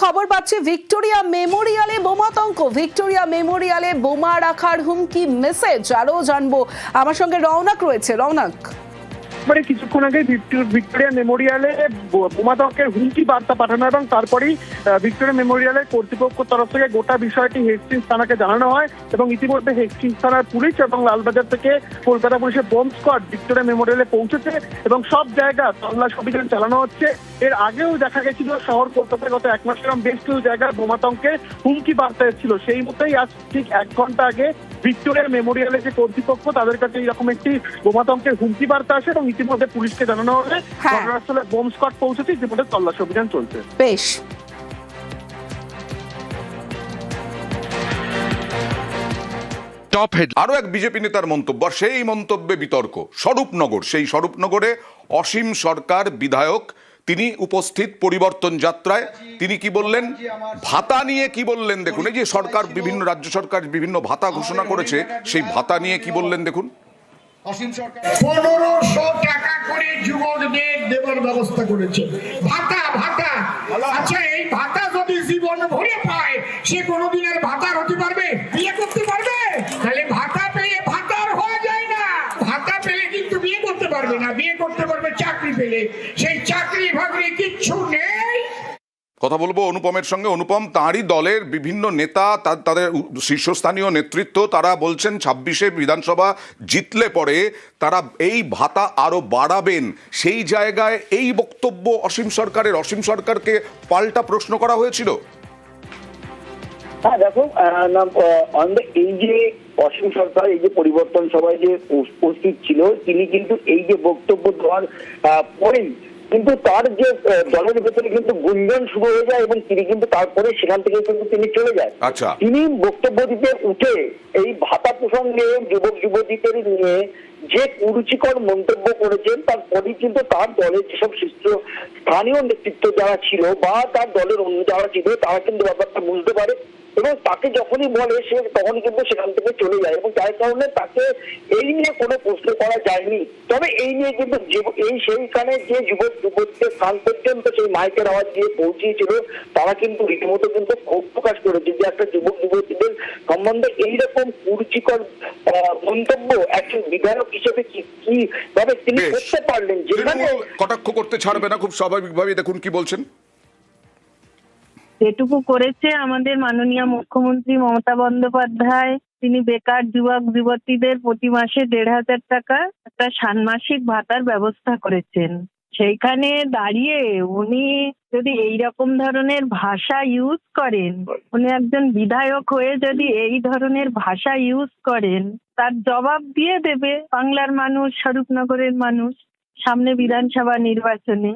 খবর পাচ্ছি Victoria মেমোরিয়ালে বোমাতঙ্ক। Victoria মেমোরিয়ালে বোমা রাখার হুমকি মেসেজ আরো জানবো। আমার সঙ্গে রওনাক রয়েছে। রওনাক, মানে কিছুক্ষণ আগে ভিক্টোরিয়া মেমোরিয়ালে বোমাতঙ্কের হুমকি বার্তা পাঠানো এবং তারপরেই ভিক্টোরিয়া মেমোরিয়ালের কর্তৃপক্ষের তরফ থেকে গোটা বিষয়টি হেস্টিংস থানাকে জানানো হয় এবং ইতিমধ্যে হেস্টিংস থানার পুলিশ এবং লালবাজার থেকে কলকাতা পুলিশের বোম স্কোয়াড ভিক্টোরিয়া মেমোরিয়ালে পৌঁছেছে এবং সব জায়গা তল্লাশ অভিযান চালানো হচ্ছে। এর আগেও দেখা গেছিল শহর কলকাতায় গত এক মাসের বেশ কিছু জায়গায় বোমাতঙ্কের হুমকি বার্তা এসেছিল। সেই মতোই আজ ঠিক 1 ঘন্টা আগে ভিক্টোরিয়া মেমোরিয়ালের যে কর্তৃপক্ষ তাদের কাছে এরকম একটি বোমাতঙ্কের হুমকি বার্তা আসে এবং ইতিমধ্যে পুলিশকে জানানো হলে ঘটনাস্থলে বোম স্কোয়াড পৌঁছেছে। ইতিমধ্যে তল্লাশি অভিযান চলছে। বেশ। আরো এক বিজেপি নেতার মন্তব্য, সেই মন্তব্যে বিতর্ক। স্বরূপনগর, সেই স্বরূপনগরে অসীম সরকার বিধায়ক, তিনি উপস্থিত পরিবর্তন যাত্রায়। তিনি কি বললেন, ভাতা নিয়ে কি বললেন দেখুন। এই যে সরকার, বিভিন্ন রাজ্য সরকার বিভিন্ন ভাতা ঘোষণা করেছে, সেই ভাতা নিয়ে কি বললেন দেখুন। 1500 টাকা করে যুবকদের দেবার ব্যবস্থা করেছে। ভাতা ভাতা, আচ্ছা এই ভাতা যদি জীবন ভরে পায় সে কোনোদিনের ভাতার হতে পারবে, বিয়ে করতে পারবে? তাহলে ভাতা পেয়ে ভাতার হওয়া যায় না। ভাতা পেলে কিন্তু বিয়ে করতে পারবে না, বিয়ে করতে পারবে চাকরি পেলে। সেই চাকরি বাকরি কিচ্ছু নেই। কথা বলবো অনুপমের সঙ্গে। অনুপম, তাঁরই দলের বিভিন্ন নেতা, তাদের শীর্ষস্থানীয় নেতৃত্ব, তারা বলছেন 26শে বিধানসভা জিতলে পরে তারা এই ভাতা আরো বাড়াবেন। সেই জায়গায় এই বক্তব্য অসীম সরকারকে পাল্টা প্রশ্ন করা হয়েছিল। হ্যাঁ দেখো, এই যে অসীম সরকার এই যে পরিবর্তন সভায় যে উপস্থিত ছিল, তিনি কিন্তু এই যে বক্তব্য দেওয়ার পরেই কিন্তু তার যে দলের ভেতরে কিন্তু গুঞ্জন শুরু হয়ে যায় এবং তিনি কিন্তু তারপরে সেখান থেকে কিন্তু তিনি চলে যায়। আচ্ছা, তিনি বক্তব্য দিতে উঠে এই ভাতা প্রসঙ্গে যুবক যুবতীদের নিয়ে যে কুরুচিকর মন্তব্য করেছেন, তারপরে কিন্তু তার দলের যেসব স্থানীয় নেতৃত্ব যারা ছিল বা তার দলের অন্য যারা ছিল তারা কিন্তু ব্যাপারটা বুঝতে পারে এবং তাকে যখনই বলে সে তখনই কিন্তু সেখান থেকে চলে যায় এবং তার কারণে তাকে এই নিয়ে কোনো প্রশ্ন করা যায়নি। তবে এই নিয়ে কিন্তু সেইখানে যে যুবক যুবতীদের স্থান পর্যন্ত সেই মাইকের আওয়াজ দিয়ে পৌঁছিয়েছিল, তারা কিন্তু রীতিমতো কিন্তু ক্ষোভ প্রকাশ করেছে যে একটা যুবক যুবতীদের সম্বন্ধে এইরকম কুরুচিকর মন্তব্য একজন বিধায়ক হিসেবে কিভাবে তিনি করতে পারলেন। যেখানে কটাক্ষ করতে ছাড়বে না খুব স্বাভাবিকভাবে। দেখুন কি বলছেন। যেটুকু করেছে আমাদের মাননীয় মুখ্যমন্ত্রী মমতা বন্দ্যোপাধ্যায়, তিনি বেকার যুবক যুবতীদের প্রতি মাসে 1500 টাকা একটা ষান্মাসিক ভাতার ব্যবস্থা করেছেন। সেইখানে দাঁড়িয়ে উনি যদি এইরকম ধরনের ভাষা ইউজ করেন, উনি একজন বিধায়ক হয়ে যদি এই ধরনের ভাষা ইউজ করেন, তার জবাব দিয়ে দেবে বাংলার মানুষ, স্বরূপনগরের মানুষ সামনে বিধানসভা নির্বাচনে।